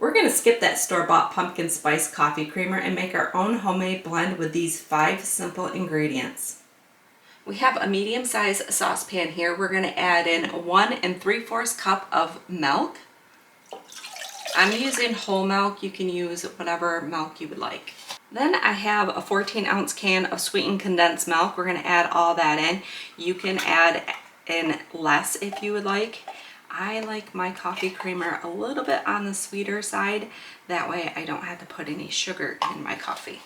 We're going to skip that store-bought pumpkin spice coffee creamer and make our own homemade blend with these 5 simple ingredients. We have a medium-sized saucepan here. We're going to add in 1 3/4 cup of milk. I'm using whole milk. You can use whatever milk you would like. Then I have a 14-ounce can of sweetened condensed milk. We're going to add all that in. You can add in less if you would like. I like my coffee creamer a little bit on the sweeter side. That way I don't have to put any sugar in my coffee.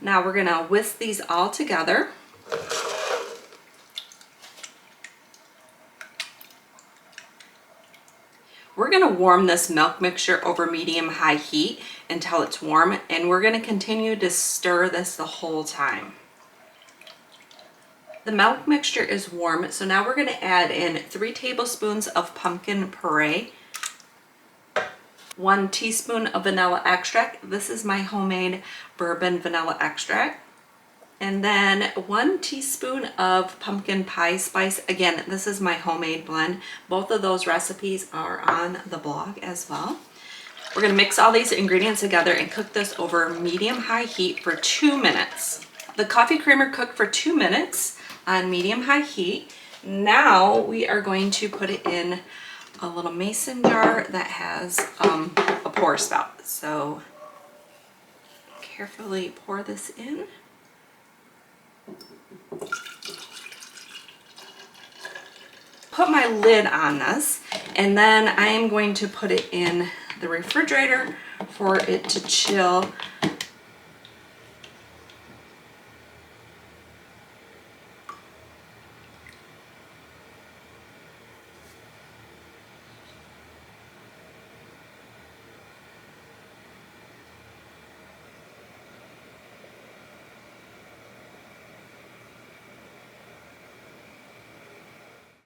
Now we're gonna whisk these all together. We're gonna warm this milk mixture over medium-high heat until it's warm, and we're gonna continue to stir this the whole time. The milk mixture is warm, so now we're going to add in 3 tablespoons of pumpkin puree, 1 teaspoon of vanilla extract. This is my homemade bourbon vanilla extract. And then 1 teaspoon of pumpkin pie spice. Again, this is my homemade blend. Both of those recipes are on the blog as well. We're going to mix all these ingredients together and cook this over medium-high heat for 2 minutes. The coffee creamer cooked for 2 minutes on medium-high heat. Now we are going to put it in a little mason jar that has a pour spout. So carefully pour this in. Put my lid on this, and then I am going to put it in the refrigerator for it to chill